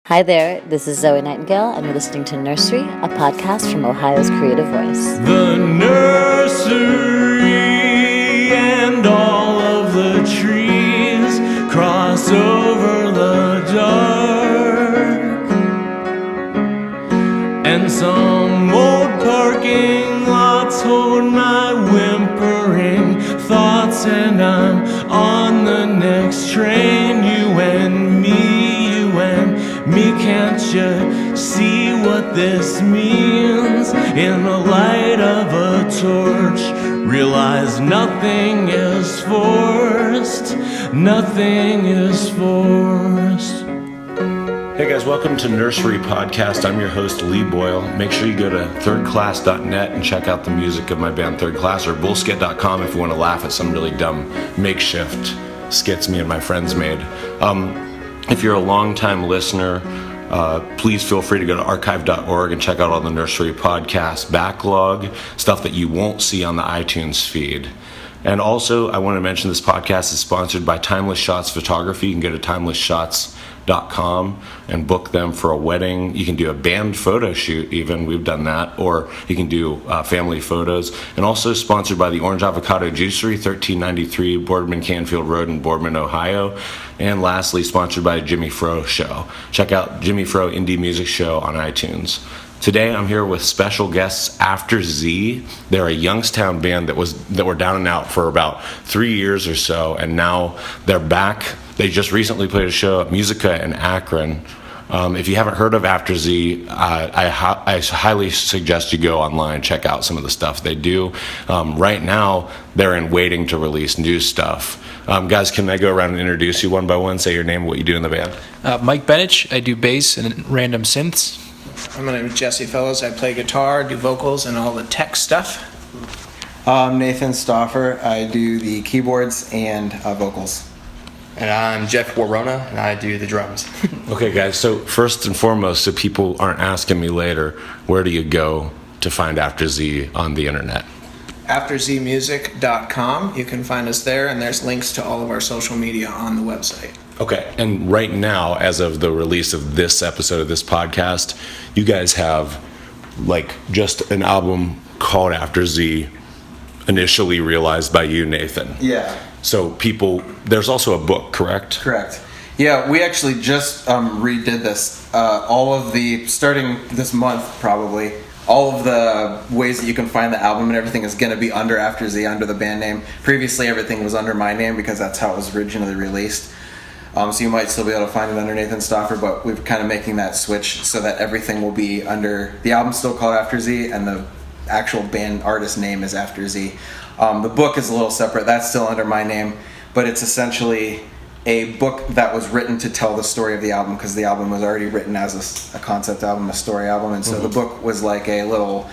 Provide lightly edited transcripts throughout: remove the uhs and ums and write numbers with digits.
Hi there, this is Zoe Nightingale, and you're listening to Nursery, a podcast from Ohio's Creative Voice. The nursery and all of the trees cross over the dark, and some old parking lots hold my whimpering thoughts, and I'm on the next train. You and me, can't you see what this means? In the light of a torch, realize nothing is forced, nothing is forced. Hey guys, welcome to Nursery Podcast. I'm your host, Lee Boyle. Make sure you go to thirdclass.net and check out the music of my band Third Class, or bullskit.com if you want to laugh at some really dumb makeshift skits me and my friends made. If you're a long-time listener, please feel free to go to archive.org and check out all the Nursery podcast backlog, stuff that you won't see on the iTunes feed. And also, I want to mention this podcast is sponsored by Timeless Shots Photography. You can go to timelessshots.com and book them for a wedding. You can do a band photo shoot even, we've done that, or you can do family photos. And also sponsored by the Orange Avocado Juicery, 1393 Boardman Canfield Road in Boardman, Ohio. And lastly, sponsored by Jimmy Fro Show. Check out Jimmy Fro Indie Music Show on iTunes. Today I'm here with special guests After Z. They're a Youngstown band that were down and out for about 3 years or so, and now they're back. They just recently played a show at Musica in Akron. If you haven't heard of After Z, I highly suggest you go online, check out some of the stuff they do. Right now, they're in waiting to release new stuff. Guys, can I go around and introduce you one by one? Say your name, what you do in the band. Mike Benich, I do bass and random synths. My name is Jesse Fellows. I play guitar, do vocals, and all the tech stuff. I'm Nathan Stauffer. I do the keyboards and vocals. And I'm Jeff Warona, and I do the drums. Okay, guys, so first and foremost, so people aren't asking me later, where do you go to find After Z on the internet? AfterZmusic.com. You can find us there, and there's links to all of our social media on the website. Okay, and right now, as of the release of this episode of this podcast, you guys have like just an album called After Z, initially realized by you, Nathan. Yeah. So people, there's also a book, correct? Correct. Yeah, we actually just redid this. Starting this month probably, all of the ways that you can find the album and everything is going to be under After Z, under the band name. Previously, everything was under my name because that's how it was originally released. So you might still be able to find it under Nathan Stauffer, but we're kind of making that switch so that everything will be under, the album's still called After Z, and the actual band artist name is After Z. The book is a little separate, that's still under my name, but it's essentially a book that was written to tell the story of the album, because the album was already written as a concept album, a story album, and so the book was like a little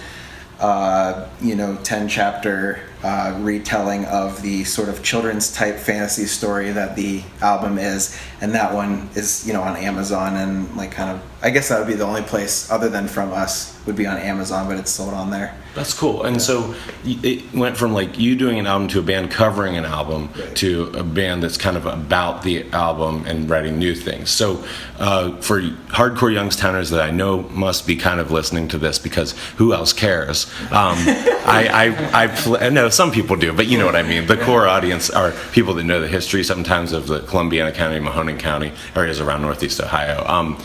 10-chapter retelling of the sort of children's type fantasy story that the album is, and that one is on Amazon, and like kind of, I guess that would be the only place other than from us would be on Amazon, but it's sold on there. That's cool. And so it went from like you doing an album to a band covering an album, right, to a band that's kind of about the album and writing new things. So for hardcore Youngstowners that I know must be kind of listening to this, because who else cares? I know some people do, but you know what I mean. The core audience are people that know the history sometimes of the Columbiana County, Mahoning County areas around Northeast Ohio.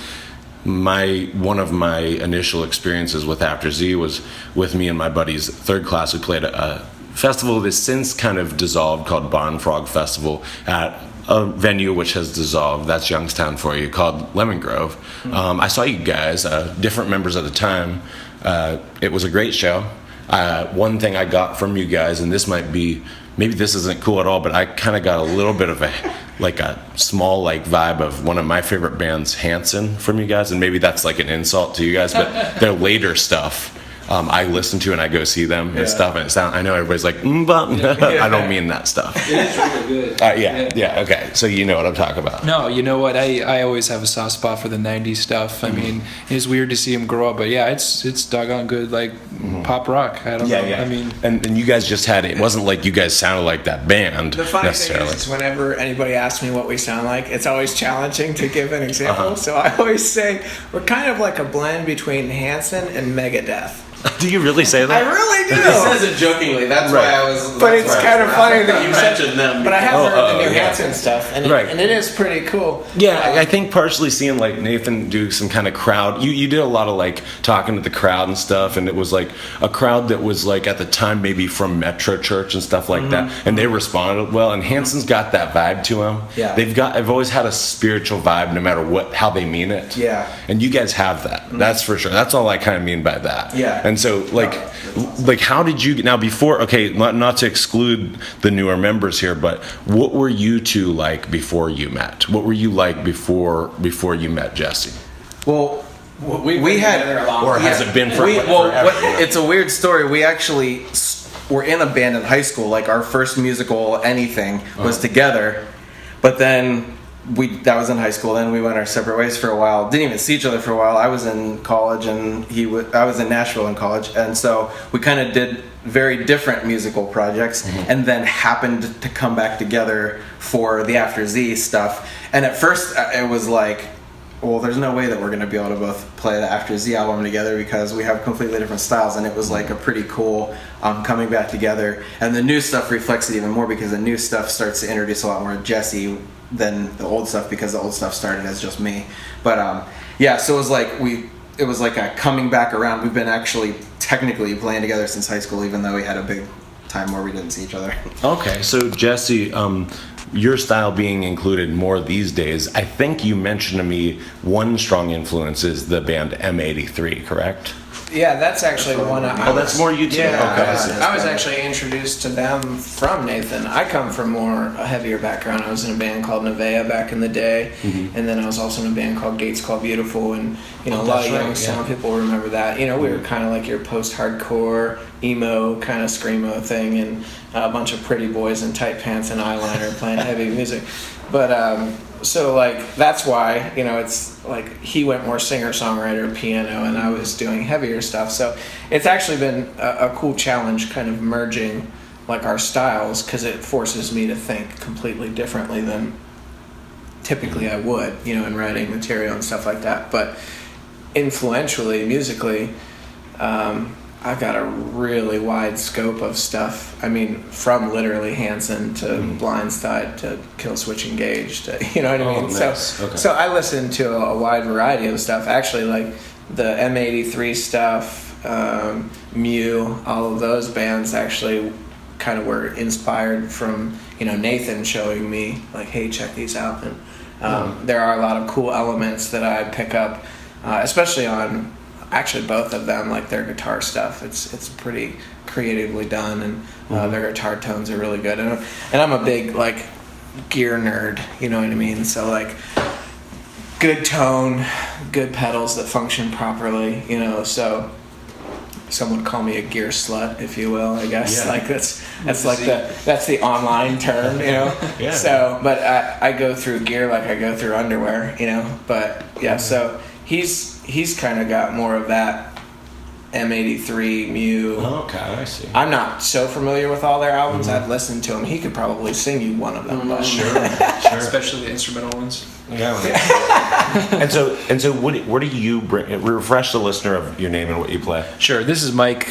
One of my initial experiences with After Z was with me and my buddies Third Class. We played a festival that's since kind of dissolved called Barn Frog Festival at a venue which has dissolved. That's Youngstown for you, called Lemon Grove. I saw you guys, different members at the time. It was a great show. One thing I got from you guys, and maybe this isn't cool at all, but I kind of got a little bit of a small vibe of one of my favorite bands, Hanson, from you guys, and maybe that's like an insult to you guys, but their later stuff I listen to and I go see them and stuff, and I know everybody's like, but I don't mean that stuff. It is really good. Okay, so you know what I'm talking about. No, you know what? I always have a soft spot for the '90s stuff. I mean, it's weird to see them grow up, but yeah, it's doggone good, like pop rock. I don't know. I mean, and you guys just had it wasn't like you guys sounded like that band The funny thing necessarily. is whenever anybody asks me what we sound like, it's always challenging to give an example. So I always say we're kind of like a blend between Hanson and Megadeth. Do you really say I that? really do. He says it jokingly. That's why I was. But it's kind of funny that you mentioned them. But I have heard the new yeah. Hanson stuff, and Right. and it is pretty cool. Yeah, I think partially seeing like Nathan do some kind of crowd. You did a lot of like talking to the crowd and stuff, and it was like a crowd that was like at the time maybe from Metro Church and stuff like that, and they responded well. And Hanson's got that vibe to him. Yeah. I've always had a spiritual vibe, no matter how they mean it. Yeah. And you guys have that. That's for sure. That's all I kind of mean by that. Yeah. And so like how did you now before? Okay, not to exclude the newer members here, but what were you two like before you met? What were you like before you met Jesse? Well, we had, Or has it been forever? it's a weird story. We actually were in a band in high school. Like our first musical anything was together, but then that was in high school. Then we went our separate ways for a while. Didn't even see each other for a while. I was in college and I was in Nashville in college, and so we kind of did very different musical projects, and then happened to come back together for the After Z stuff. And at first it was like, well, there's no way that we're going to be able to both play the After Z album together because we have completely different styles. And it was like a pretty cool coming back together. And the new stuff reflects it even more because the new stuff starts to introduce a lot more Jesse than the old stuff, because the old stuff started as just me. But so it was like a coming back around. We've been actually technically playing together since high school, even though we had a big time where we didn't see each other. Okay, so Jesse, your style being included more these days, I think you mentioned to me one strong influence is the band M83, correct? Yeah, that's actually one. That's more you too? Yeah, Okay. I was actually introduced to them from Nathan. I come from a heavier background. I was in a band called Nevaeh back in the day, and then I was also in a band called Gates Called Beautiful, and a lot of young sound people remember that. We were kind of like your post-hardcore, emo, kind of screamo thing, and a bunch of pretty boys in tight pants and eyeliner playing heavy music. But so like that's why it's like he went more singer-songwriter, piano, and I was doing heavier stuff. So it's actually been a cool challenge, kind of merging like our styles, because it forces me to think completely differently than typically I would, in writing material and stuff like that. But influentially, musically, I've got a really wide scope of stuff. I mean, from literally Hanson to Blindside to Killswitch Engage to, you know what I mean? Nice. Okay. So I listen to a wide variety of stuff. Actually, like the M83 stuff, Mew, all of those bands actually kind of were inspired from, Nathan showing me, like, hey, check these out. And there are a lot of cool elements that I pick up, especially on actually both of them, like their guitar stuff. It's pretty creatively done, and their guitar tones are really good. And I'm a big like gear nerd, you know what I mean? So like good tone, good pedals that function properly, so some would call me a gear slut, if you will, I guess. Yeah. Like that's the online term, Yeah. So, but I go through gear like I go through underwear, But yeah, so he's kind of got more of that M83, Mew. Okay, I see. I'm not so familiar with all their albums. I've listened to him. He could probably sing you one of them. But. Sure. especially the instrumental ones. Yeah. and so what do you bring? Refresh the listener of your name and what you play. Sure. This is Mike.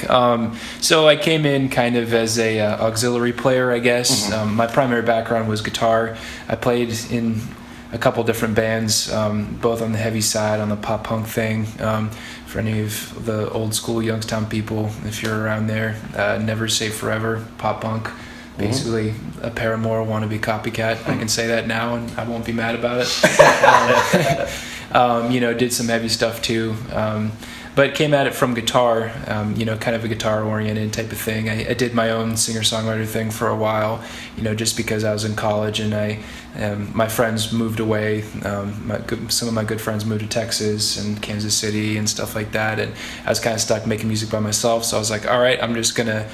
So I came in kind of as a auxiliary player, I guess. My primary background was guitar. I played in a couple different bands, both on the heavy side, on the pop punk thing. For any of the old school Youngstown people, if you're around there, Never Say Forever, pop punk. Basically, a Paramore wannabe copycat. I can say that now, and I won't be mad about it. Did some heavy stuff too. but came at it from guitar, kind of a guitar-oriented type of thing. I did my own singer-songwriter thing for a while, just because I was in college and my friends moved away. Some of my good friends moved to Texas and Kansas City and stuff like that, and I was kind of stuck making music by myself. So I was like, all right, I'm just gonna,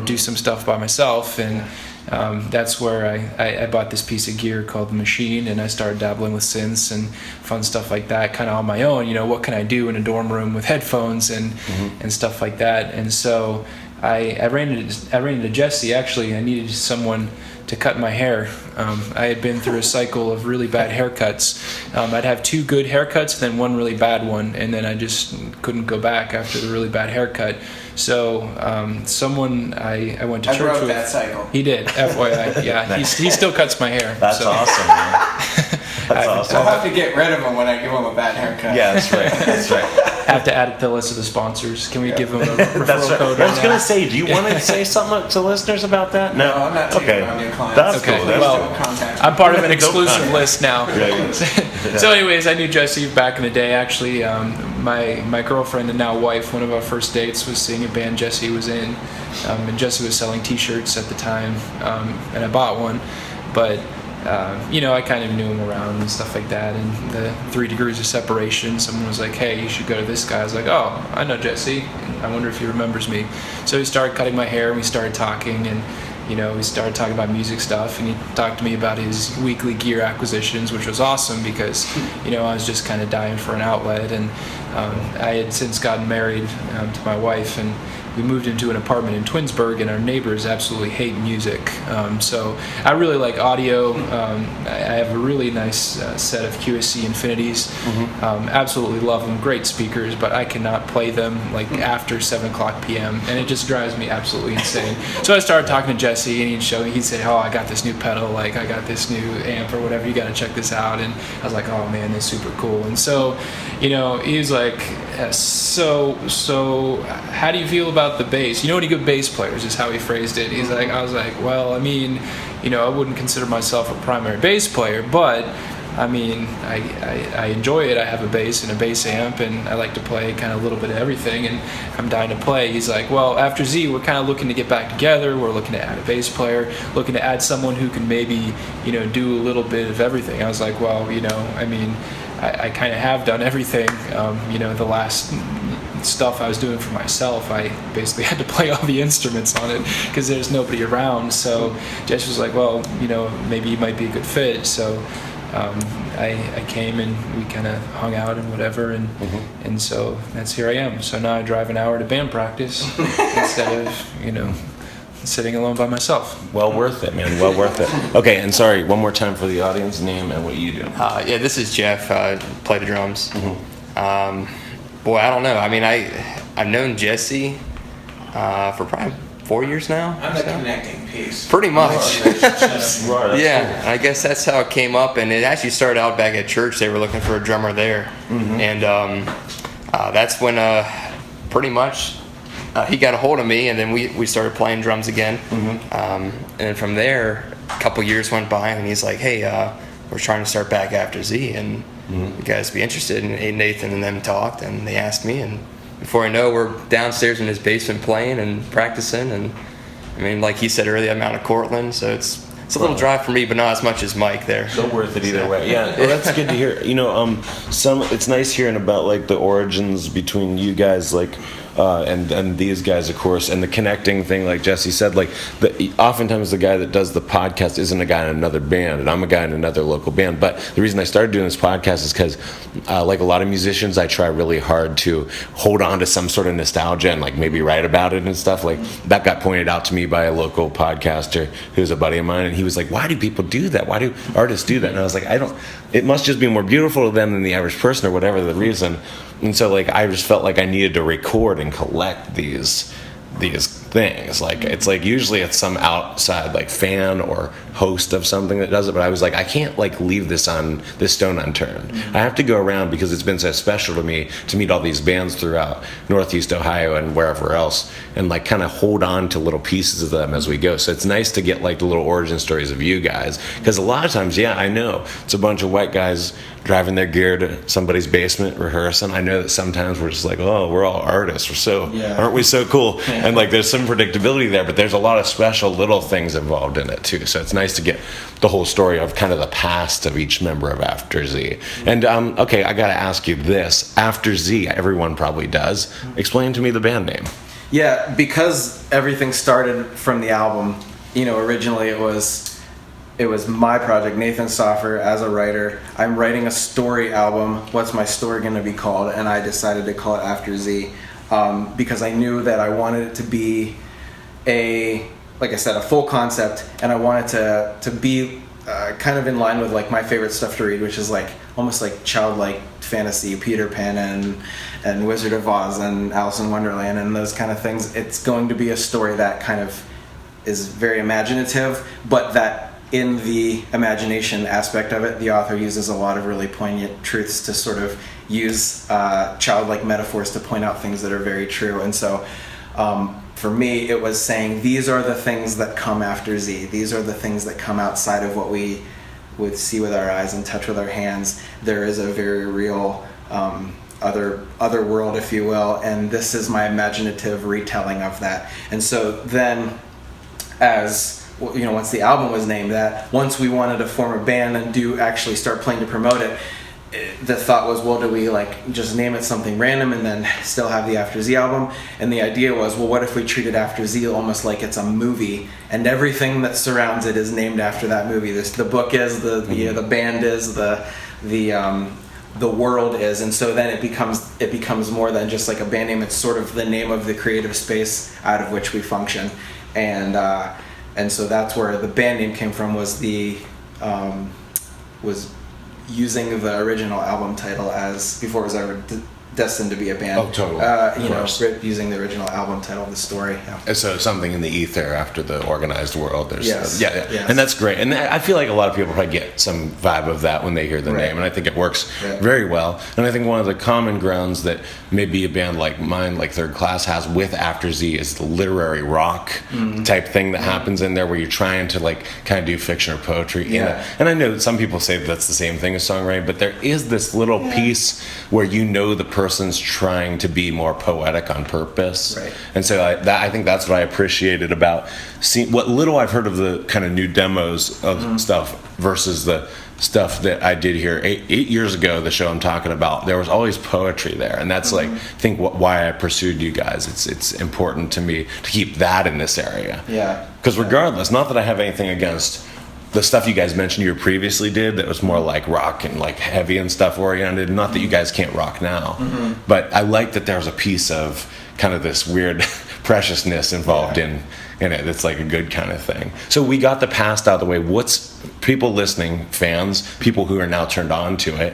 do some stuff by myself, and that's where I bought this piece of gear called the Machine, and I started dabbling with synths and fun stuff like that, kind of on my own. What can I do in a dorm room with headphones and stuff like that? And so I ran into Jesse. Actually, I needed someone to cut my hair. I had been through a cycle of really bad haircuts. I'd have 2 good haircuts, then 1 really bad one, and then I just couldn't go back after the really bad haircut. So someone I went to church with. I broke that cycle. He did, FYI. Yeah, he still cuts my hair. That's awesome, man. That's awesome. I'll have to get rid of him when I give him a bad haircut. Yeah, that's right. That's right. Have to add it to the list of the sponsors. Can we give them a referral code? I was going to say, do you want to say something to listeners about that? No, I'm not taking on new clients. That's okay. cool. Well, I'm part of an exclusive list now. So anyways, I knew Jesse back in the day. Actually, my girlfriend and now wife, one of our first dates was seeing a band Jesse was in. And Jesse was selling t-shirts at the time, and I bought one. But I kind of knew him around and stuff like that. And the 3 Degrees of Separation, someone was like, hey, you should go to this guy. I was like, oh, I know Jesse. I wonder if he remembers me. So he started cutting my hair, and we started talking, and we started talking about music stuff, and he talked to me about his weekly gear acquisitions, which was awesome because, I was just kind of dying for an outlet. And I had since gotten married to my wife, and we moved into an apartment in Twinsburg, and our neighbors absolutely hate music. So I really like audio. I have a really nice set of QSC Infinities. Absolutely love them. Great speakers, but I cannot play them after 7 o'clock p.m. and it just drives me absolutely insane. So I started talking to Jesse, and he'd say, oh, I got this new pedal, I got this new amp or whatever. You got to check this out. And I was like, oh man, that's super cool. And so, he was like, so how do you feel about the bass? Any good bass players, is how he phrased it. I was like, well, I wouldn't consider myself a primary bass player, but I enjoy it. I have a bass and a bass amp, and I like to play kind of a little bit of everything, and I'm dying to play. He's like, well, after Z, we're kind of looking to get back together. We're looking to add a bass player, looking to add someone who can maybe, do a little bit of everything. I was like, well, I kind of have done everything. The last stuff I was doing for myself, I basically had to play all the instruments on it because there's nobody around. So Jess was like, well, maybe you might be a good fit. So I came, and we kind of hung out and whatever, and so that's here I am. So now I drive an hour to band practice instead of sitting alone by myself. Well worth it, man. Well worth it. Okay, and sorry, one more time for the audience, name and what you do. This is Jeff. I play the drums. Boy, I don't know. I've known Jesse for probably 4 years now. I'm the connecting piece. Pretty much. Yeah, I guess that's how it came up, and it actually started out back at church. They were looking for a drummer there, and that's when pretty much he got a hold of me, and then we started playing drums again. And then from there, a couple years went by, and he's like, hey, we're trying to start back after Z, and you guys be interested? And Nathan and them talked, and they asked me, and before I know, we're downstairs in his basement playing and practicing. And like he said earlier, I'm out of Cortland, so it's a little drive for me, but not as much as Mike there. So worth it either way. Yeah, well, that's good to hear. It's nice hearing about the origins between you guys, and these guys, of course, and the connecting thing, like Jesse said, oftentimes the guy that does the podcast isn't a guy in another band, and I'm a guy in another local band. But the reason I started doing this podcast is because, like a lot of musicians, I try really hard to hold on to some sort of nostalgia and maybe write about it and stuff. That got pointed out to me by a local podcaster who's a buddy of mine, and he was like, why do people do that? Why do artists do that? And I was like, it must just be more beautiful to them than the average person, or whatever the reason. And so I just felt like I needed to record and collect these things. Like it's like usually it's some outside like fan or host of something that does it, but I was like, I can't like leave this stone unturned. I have to go around because it's been so special to me to meet all these bands throughout Northeast Ohio and wherever else, and like kind of hold on to little pieces of them as we go. So it's nice to get like the little origin stories of you guys, because a lot of times, yeah, I know it's a bunch of white guys driving their gear to somebody's basement rehearsing. I know that sometimes we're just like, oh, we're all artists, aren't we so cool? And like there's some predictability there, but there's a lot of special little things involved in it too. So it's nice to get the whole story of kind of the past of each member of After Z. And okay, I gotta ask you this: After Z, everyone probably does. Explain to me the band name. Yeah, because everything started from the album. Originally it was my project, Nathan Stoffer, as a writer. I'm writing a story album. What's my story going to be called? And I decided to call it After Z because I knew that I wanted it to be like I said, a full concept, and I wanted to be kind of in line with like my favorite stuff to read, which is like almost like childlike fantasy, Peter Pan and Wizard of Oz and Alice in Wonderland and those kind of things. It's going to be a story that kind of is very imaginative, but that in the imagination aspect of it, the author uses a lot of really poignant truths to sort of use childlike metaphors to point out things that are very true. And so for me, it was saying, these are the things that come after Z. These are the things that come outside of what we would see with our eyes and touch with our hands. There is a very real other world, if you will, and this is my imaginative retelling of that. And so then, once the album was named that, once we wanted to form a band and actually start playing to promote it, the thought was, well, do we like just name it something random and then still have the After Z album? And the idea was, well, what if we treated After Z almost like it's a movie, and everything that surrounds it is named after that movie. The book is, the band is, the world is, and so then it becomes more than just like a band name. It's sort of the name of the creative space out of which we function, and so that's where the band name came from. Was using the original album title as before it was ever destined to be a band. Oh, totally. Using the original album title of the story. Yeah. So something in the ether after the organized world. There's yes. And that's great. And I feel like a lot of people probably get some vibe of that when they hear the name, and I think it works very well. And I think one of the common grounds that maybe a band like mine, like Third Class, has with After Z is the literary rock type thing that happens in there, where you're trying to like kind of do fiction or poetry in it. And I know that some people say that's the same thing as songwriting, but there is this little piece where the person's trying to be more poetic on purpose. Right. And so I think that's what I appreciated about seeing what little I've heard of the kind of new demos of stuff versus the stuff that I did here 8 years ago. The show I'm talking about, there was always poetry there, and that's like I think why I pursued you guys. It's important to me to keep that in this area. Yeah. Because regardless, not that I have anything against the stuff you guys mentioned you previously did that was more like rock and like heavy and stuff oriented. Not that you guys can't rock now, but I like that there's a piece of kind of this weird preciousness involved in it. It's like a good kind of thing. So we got the past out of the way. What's people listening, fans, people who are now turned on to it,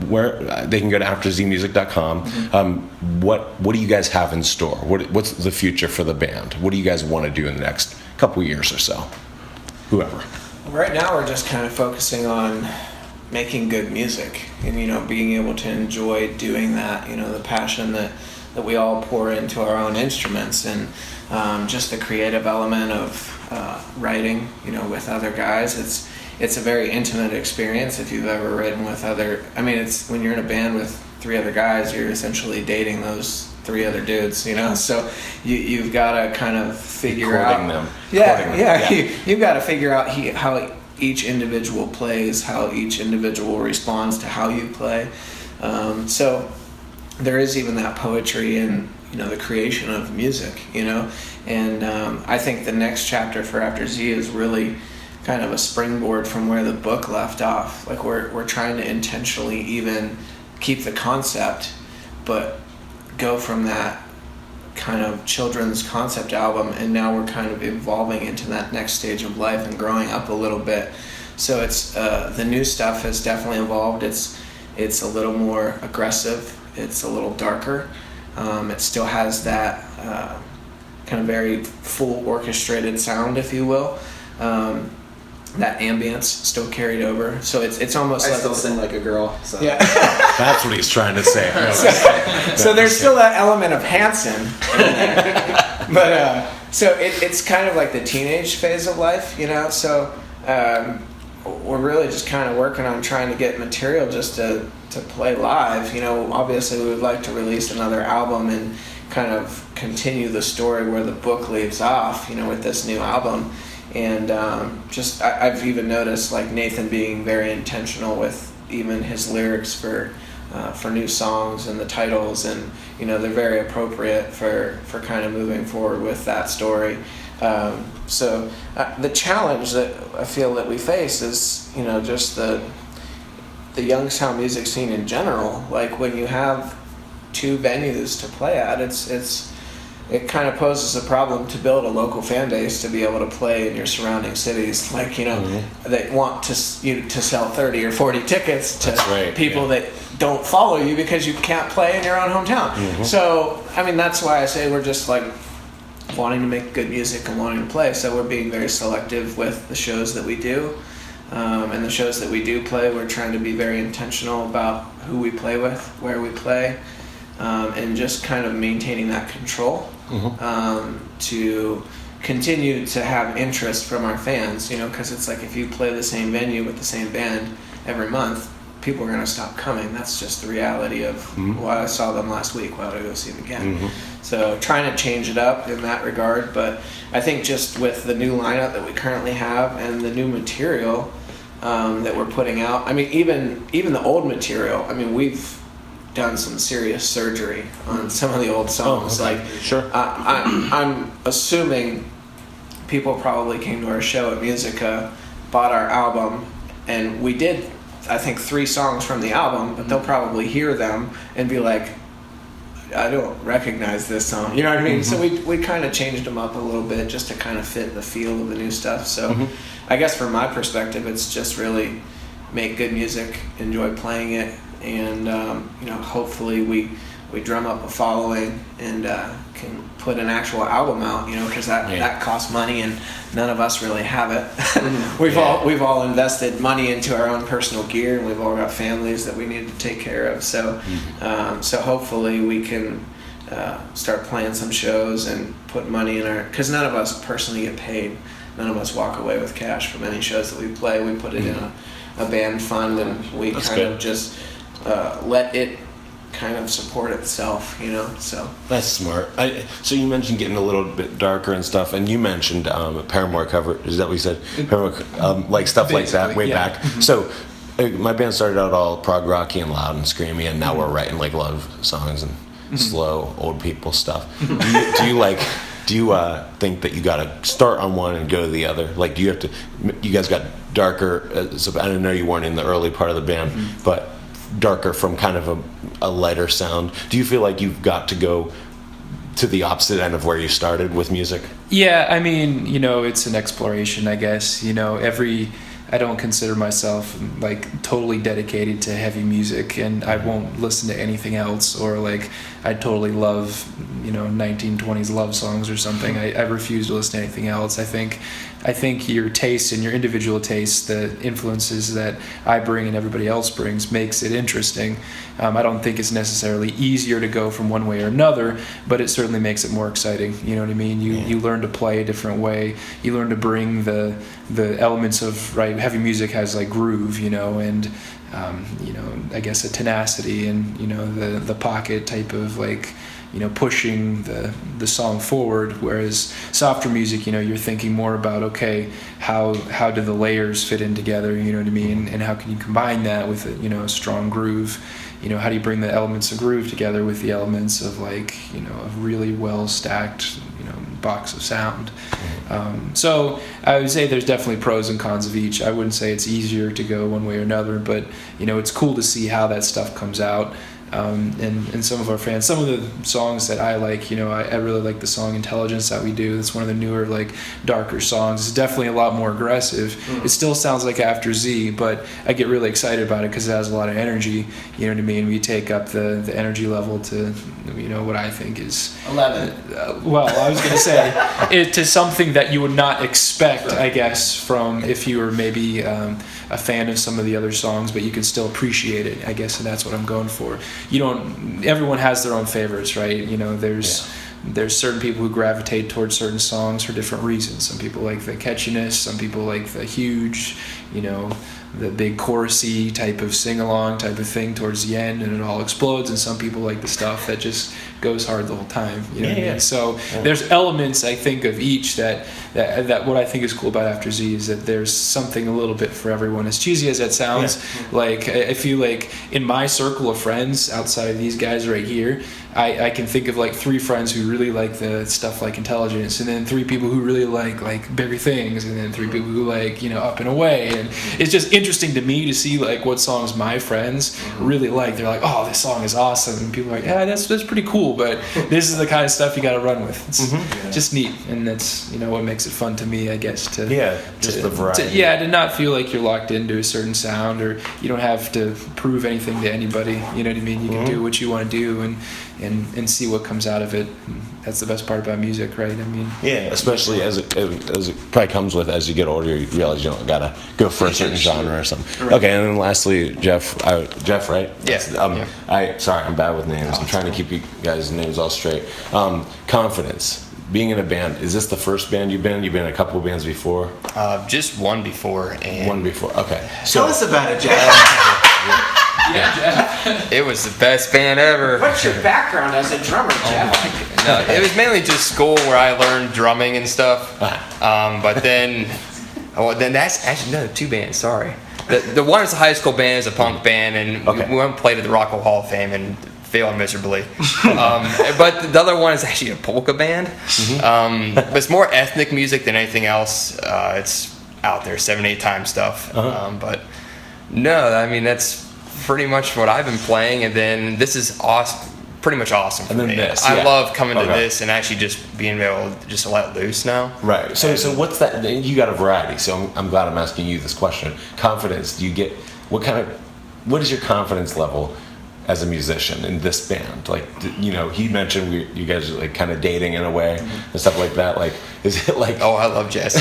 where they can go to afterzmusic.com. What do you guys have in store? What's the future for the band? What do you guys want to do in the next couple years or so? Whoever. Right now we're just kind of focusing on making good music and being able to enjoy doing that, the passion that we all pour into our own instruments, and just the creative element of writing with other guys. It's a very intimate experience. If you've ever written with it's when you're in a band with 3 other guys, you're essentially dating those 3 other dudes, so you've got to kind of figure out them. You've got to figure out how each individual plays, how each individual responds to how you play. So there is even that poetry in the creation of music, and I think the next chapter for After Z is really kind of a springboard from where the book left off. Like we're trying to intentionally even keep the concept, but go from that kind of children's concept album, and now we're kind of evolving into that next stage of life and growing up a little bit. So it's the new stuff has definitely evolved. It's a little more aggressive. It's a little darker. It still has that kind of very full orchestrated sound, if you will. That ambience still carried over, so it's almost I like still sing like a girl. So. yeah. That's what he's trying to say. So there's still that element of Hanson in there. But so it's kind of like the teenage phase of life, you know. So we're really just kind of working on trying to get material just to play live. You know, obviously we would like to release another album and kind of continue the story where the book leaves off, you know, with this new album. And I've even noticed like Nathan being very intentional with even his lyrics for new songs and the titles, and you know they're very appropriate for kind of moving forward with that story. So the challenge that I feel that we face is, you know, just the Youngstown music scene in general. Like when you have 2 venues to play at, it kind of poses a problem to build a local fan base to be able to play in your surrounding cities. Like, you know, they want to sell 30 or 40 tickets to people that don't follow you because you can't play in your own hometown. So, I mean, that's why I say we're just like wanting to make good music and wanting to play. So we're being very selective with the shows that we do. And the shows that we do play, we're trying to be very intentional about who we play with, where we play. And just kind of maintaining that control to continue to have interest from our fans, you know, because it's like if you play the same venue with the same band every month, people are going to stop coming. That's just the reality of, well, I saw them last week, why would I go see them again? So trying to change it up in that regard, but I think just with the new lineup that we currently have and the new material that we're putting out, I mean, even the old material, I mean, we've done some serious surgery on some of the old songs. Like, sure. I'm assuming people probably came to our show at Musica, bought our album, and we did, I think, 3 songs from the album, but they'll probably hear them and be like, I don't recognize this song. You know what I mean? So we kind of changed them up a little bit just to kind of fit the feel of the new stuff. So I guess from my perspective, it's just really make good music, enjoy playing it, and you know, hopefully we drum up a following and can put an actual album out, you know, because that costs money and none of us really have it. We've all invested money into our own personal gear, and we've all got families that we need to take care of. So so hopefully we can start playing some shows and put money in our, because none of us personally get paid. None of us walk away with cash from any shows that we play. We put it in a band fund, and we of just let it kind of support itself, you know. So that's smart. So you mentioned getting a little bit darker and stuff, and you mentioned a Paramore cover. Is that what you said? Paramore, like stuff like that way back. So my band started out all prog rocky and loud and screamy, and now we're writing like love songs and slow old people stuff. Do you think that you got to start on one and go to the other? Like, do you have to? You guys got darker. So I don't know, you weren't in the early part of the band, but darker from kind of a lighter sound. Do you feel like you've got to go to the opposite end of where you started with music? Yeah, I mean, you know, it's an exploration, I guess. You know, I don't consider myself like totally dedicated to heavy music, and I won't listen to anything else, or like I totally love, you know, 1920s love songs or something. I refuse to listen to anything else. I think your taste and your individual taste, the influences that I bring and everybody else brings, makes it interesting. I don't think it's necessarily easier to go from one way or another, but it certainly makes it more exciting. You know what I mean? You learn to play a different way. You learn to bring the elements of heavy music has like groove, you know, and you know, I guess a tenacity and, you know, the pocket type of like, you know, pushing the song forward, whereas softer music, you know, you're thinking more about, okay, how do the layers fit in together, you know what I mean, and how can you combine that with a strong groove, you know, how do you bring the elements of groove together with the elements of like, you know, a really well stacked, you know, box of sound. So I would say there's definitely pros and cons of each. I wouldn't say it's easier to go one way or another, but you know, it's cool to see how that stuff comes out. and some of our fans. Some of the songs that I like, I really like the song Intelligence that we do. It's one of the newer, like, darker songs. It's definitely a lot more aggressive. It still sounds like After Z, but I get really excited about it because it has a lot of energy. You know what I mean? We take up the energy level to, what I think is 11. Well, I was going to say to something that you would not expect, I guess, from if you were maybe a fan of some of the other songs, but you can still appreciate it, I guess, and that's what I'm going for. Everyone has their own favorites, right? There's certain people who gravitate towards certain songs for different reasons. Some people like the catchiness, some people like the huge, the big chorusy type of sing-along type of thing towards the end and it all explodes, and some people like the stuff that just goes hard the whole time. What I mean? So there's elements, I think, of each that what I think is cool about After Z is that there's something a little bit for everyone. As cheesy as that sounds, like I feel like in my circle of friends outside of these guys right here, I can think of like 3 friends who really like the stuff like Intelligence, and then 3 people who really like Bigger Things, and then 3 people who like Up and Away. And it's just interesting to me to see like what songs my friends really like. They're like, oh, this song is awesome, and people are like, yeah, that's pretty cool, but this is the kind of stuff you got to run with. It's just neat, and that's what makes it fun to me, I guess. Just the variety. To not feel like you're locked into a certain sound, or you don't have to prove anything to anybody. You know what I mean? You can do what you want to do and see what comes out of it. That's the best part about music, right? I mean, especially as it probably comes with as you get older, you realize you don't gotta go for a certain genre or something. Okay, and then lastly, Jeff, right? Yes. Sorry, I'm bad with names. I'm trying to keep you guys' names all straight. Confidence. Being in a band, is this the first band you've been in? You've been in a couple of bands before? Just one before. Okay. Tell us about it, Jeff. Jeff. It was the best band ever. What's your background as a drummer, Jeff? No, it was mainly just school where I learned drumming and stuff. But then that's actually 2 bands. Sorry, the one is a high school band, is a punk band, and we went and played at the Rock and Roll Hall of Fame and failed miserably. But the other one is actually a polka band. But it's more ethnic music than anything else. It's out there, 7/8 time stuff. But no, I mean that's pretty much what I've been playing, and then this is pretty much awesome for me. I love coming to this and actually just being able to just let loose now. Right. So what's that? You got a variety. So I'm glad I'm asking you this question. Confidence. Do you get what is your confidence level as a musician in this band? Like, he mentioned you guys are like kind of dating in a way and stuff like that. Like, is it like? Oh, I love Jesse.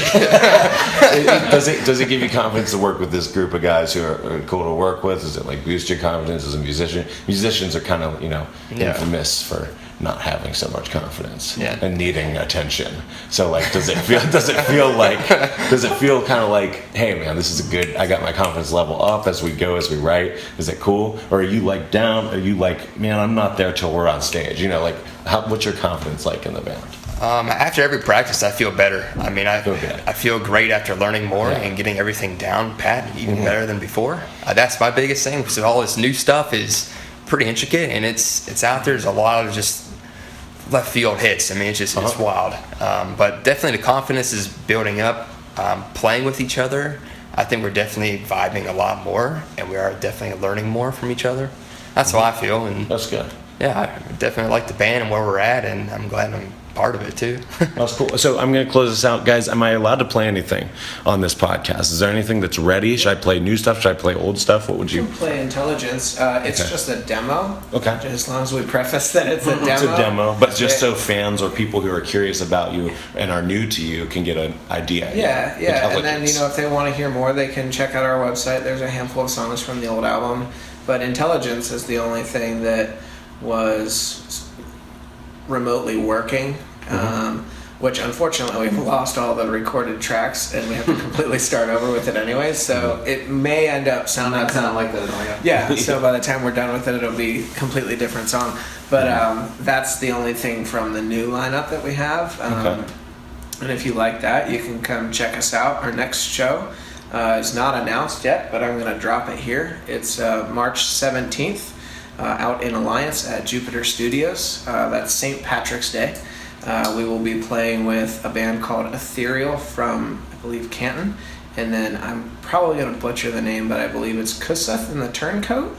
Does it give you confidence to work with this group of guys who are cool to work with? Does it like boost your confidence as a musician? Musicians are kind of infamous for not having so much confidence and needing attention. So like, does it feel kind of like, hey man, this is I got my confidence level up as we write? Is it cool? Or are you like down? Are you like, man, I'm not there till we're on stage? What's your confidence like in the band? After every practice, I feel better. I mean, I feel great after learning more and getting everything down pat, even better than before. That's my biggest thing, because all this new stuff is pretty intricate, and it's out there. There's a lot of just left field hits. I mean, it's wild. But definitely the confidence is building up. Playing with each other, I think we're definitely vibing a lot more, and we are definitely learning more from each other. That's how I feel. And that's good. Yeah, I definitely like the band and where we're at, and I'm glad I'm part of it too. That's cool. So I'm going to close this out, guys. Am I allowed to play anything on this podcast? Is there anything that's ready? Should I play new stuff? Should I play old stuff? What would you? You can play Intelligence. It's just a demo. Okay. As long as we preface that it's a demo. It's a demo, but just so fans or people who are curious about you and are new to you can get an idea. Yeah. And then if they want to hear more, they can check out our website. There's a handful of songs from the old album, but Intelligence is the only thing that was remotely working, which unfortunately we've lost all the recorded tracks and we have to completely start over with it anyway, so it may end up sounding kind of like that. Yeah, so by the time we're done with it, it'll be a completely different song, but that's the only thing from the new lineup that we have. And if you like that, you can come check us out. Our next show is not announced yet, but I'm going to drop it here. It's March 17th out in Alliance at Jupiter Studios. That's St. Patrick's Day. We will be playing with a band called Ethereal from, I believe, Canton. And then I'm probably going to butcher the name, but I believe it's Kuseth and the Turncoat.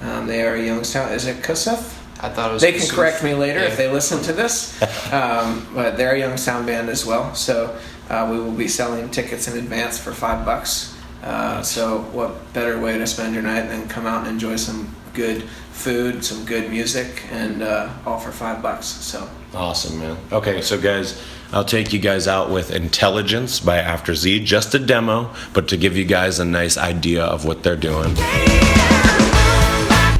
They are a Youngstown. Is it Kossuth? I thought it was. They can correct me later Yeah. if they listen to this. But they're a Youngstown band as well. So we will be selling tickets in advance for $5. So what better way to spend your night than come out and enjoy some good food, some good music, and all for $5. So Awesome, man. Okay, so guys, I'll take you guys out with Intelligence by After Z. Just a demo, but to give you guys a nice idea of what they're doing.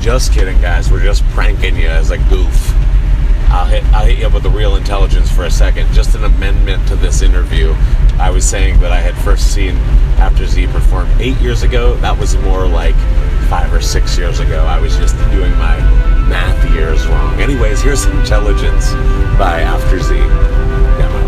Just kidding, guys. We're just pranking you as a goof. I'll hit you up with the real Intelligence for a second. Just an amendment to this interview. I was saying that I had first seen After Z perform 8 years ago. That was more like 5 or 6 years ago. I was just doing my math years wrong. Anyways, here's Intelligence by After Z. Demo.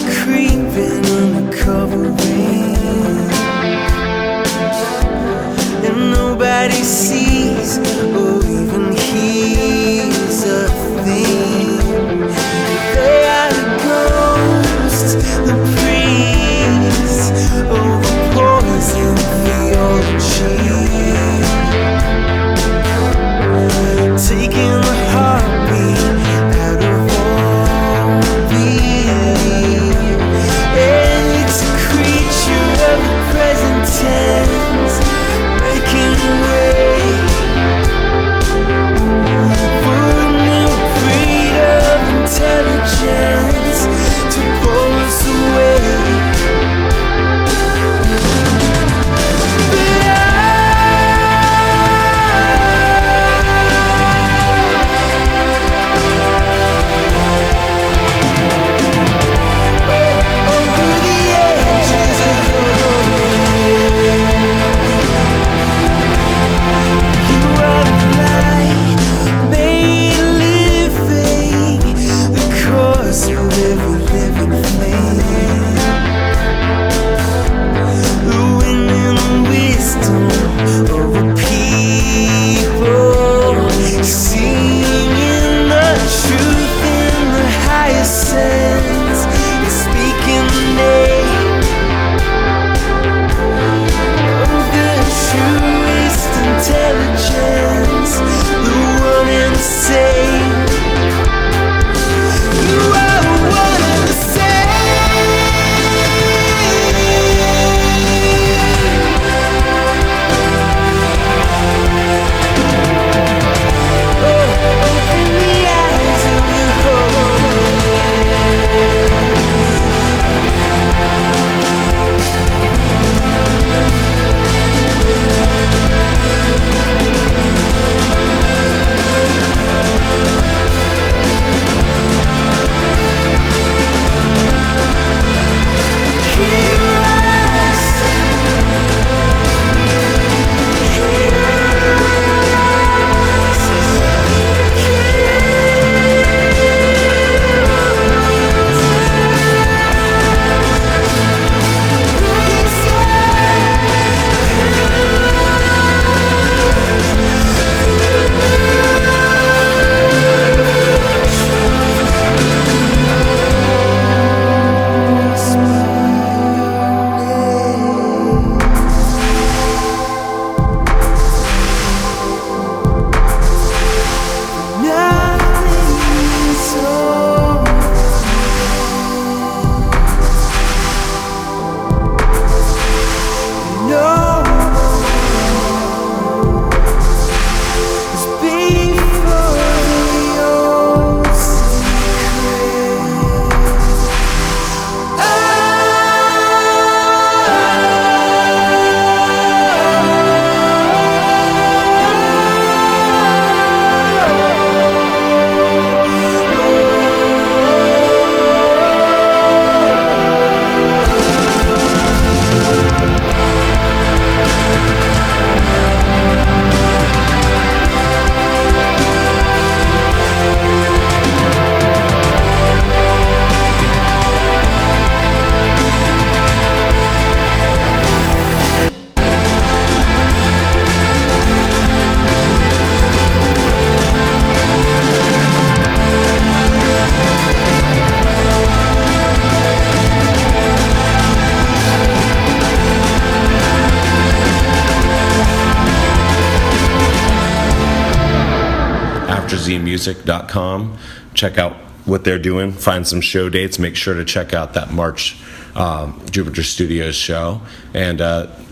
Creeping, uncovering afterzmusic.com. Check out what they're doing. Find some show dates. Make sure to check out that March Jupiter Studios show. And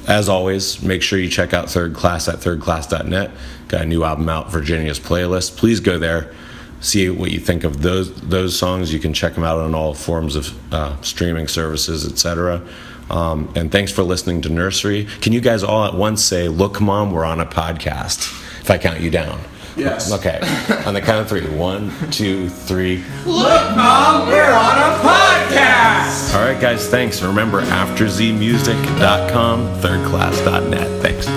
as always, make sure you check out Third Class at thirdclass.net. Got a new album out, Virginia's Playlist. Please go there. See what you think of those songs. You can check them out on all forms of streaming services, etc. And thanks for listening to Nursery. Can you guys all at once say, "Look, Mom, we're on a podcast"? If I count you down. Yes. Okay. On the count of 3. 1, 2, 3. Look, Mom, we're on a podcast! All right, guys. Thanks. Remember, afterzmusic.com, thirdclass.net. Thanks.